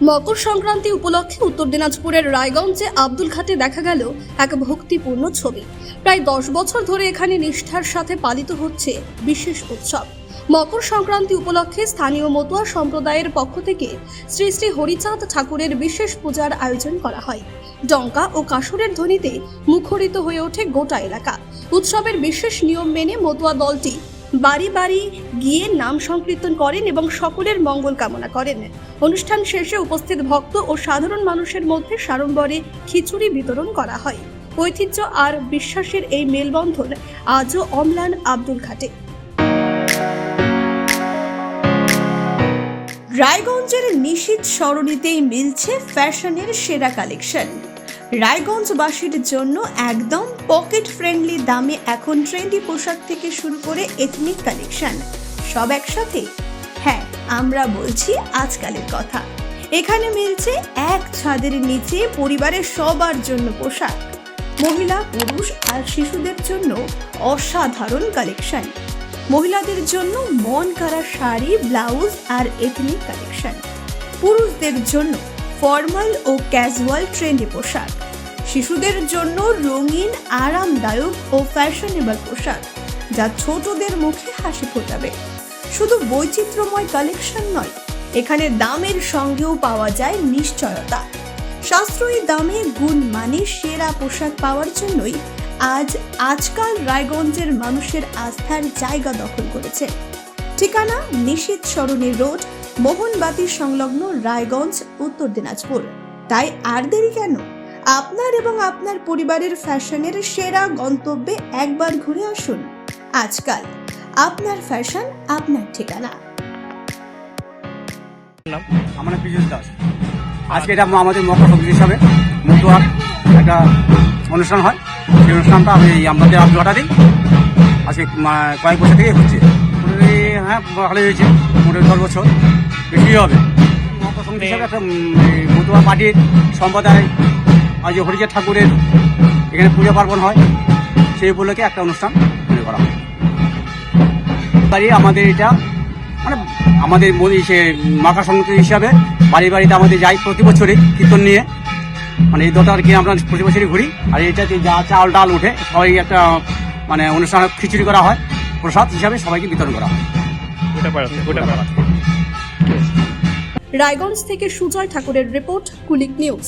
মকর সংক্রান্তি উপলক্ষে উত্তর দিনাজপুরের রায়গঞ্জে আব্দুলঘাটে দেখা গেল এক ভক্তিপূর্ণ ছবি। প্রায় 10 বছর ধরে এখানে নিষ্ঠার সাথে পালিত হচ্ছে বিশেষ উৎসব। মকর সংক্রান্তি উপলক্ষে স্থানীয় মতুয়া সম্প্রদায়ের পক্ষ থেকে শ্রী শ্রী হরিচাঁদ ঠাকুরের বিশেষ পূজার আয়োজন করা হয়। ডঙ্কা ও কাসরের ধ্বনিতে মুখরিত হয়ে ওঠে গোটা এলাকা। উৎসবের বিশেষ নিয়ম মেনে মতুয়া দলটি বাড়ি বাড়ি গিয়ে নাম সংকীর্তন করেন এবং সকলের মঙ্গল কামনা করেন। অনুষ্ঠান শেষে উপস্থিত ভক্ত ও সাধারণ মানুষের মধ্যে সাড়ম্বরে খিচুড়ি বিতরণ করা হয়। ঐতিহ্য আর বিশ্বাসের এই মেলবন্ধন আজও অম্লান আব্দুলঘাটে। রায়গঞ্জের নিশীথ সরণিতেই মিলছে ফ্যাশনের সেরা কালেকশন। রায়গঞ্জবাসীর জন্য একদম পকেট ফ্রেন্ডলি দামে এখন ট্রেন্ডি পোশাক থেকে শুরু করে এথনিক কালেকশন সব একসাথে। হ্যাঁ, আমরা বলছি আজকালের কথা। এখানে মিলছে এক ছাদের নিচে পরিবারের সবার জন্য পোশাক, মহিলা, পুরুষ আর শিশুদের জন্য অসাধারণ কালেকশন। মহিলাদের জন্য মন কাড়া শাড়ি, ব্লাউজ আর এথনিক কালেকশন। পুরুষদের জন্য ফর্মাল ও ক্যাজুয়াল ট্রেন্ডি পোশাক। শিশুদের জন্য রঙিন, আরামদায়ক ও ফ্যাশনেবল পোশাক যা ছোটদের মুখে হাসি ফোটাবে। শুধু বৈচিত্র্যময় কালেকশন নয়, এখানে দামের সঙ্গেও পাওয়া যায় নিশ্চয়তা। সাশ্রয়ী দামে গুণমানে সেরা পোশাক পাওয়ার জন্যই আজকাল রায়গঞ্জের মানুষের আস্থার জায়গা দখল করেছে। ঠিকানা নিশীথ সরণি রোড, মোহনবাতি সংলগ্ন, রায়গঞ্জ, উত্তর দিনাজপুর। তাই আর দেরি কেন? আপনার এবং আপনার পরিবারের ফ্যাশনের সেরা গন্তব্যে একবার ঘুরে আসুন। আজকাল আপনার ফ্যাশন, আপনার ঠিকানা। আমার নাম পীযুষ দাস। আজকে এটা আমাদের মকর সংক্রান্তি হিসাবে মতুয়ার একটা অনুষ্ঠান হয়। সেই অনুষ্ঠানটা আমি আমাদের আব্দুলঘাটা দিই। আজকে কয়েক বছর থেকে হচ্ছে। হ্যাঁ, ভালোই হয়েছে। মোটামুটি 10 বছর বেশি হবে। মকর সংক্রান্তি হিসাবে একটা মতুয়া পার্টির সম্প্রদায় আজ হরিচাঁদ ঠাকুরের এখানে পূজা পার্বণ হয়। সেই উপলক্ষে একটা অনুষ্ঠান তৈরি করা হয়। বাড়ি আমাদের এটা মানে আমাদের সে মকর সংক্রান্তি হিসাবে বাড়ি বাড়িতে আমাদের যাই প্রতি বছরই কীর্তন নিয়ে, মানে এই দলটা আর কি আমরা প্রতি বছরই ঘুরি। আর এটাতে যা চাল ডাল উঠে সবাই একটা মানে অনুষ্ঠানে খিচুড়ি করা হয়, প্রসাদ হিসাবে সবাইকে বিতরণ করা হয়। রায়গঞ্জ থেকে সুজয় ঠাকুরের রিপোর্ট, কুলিক নিউজ।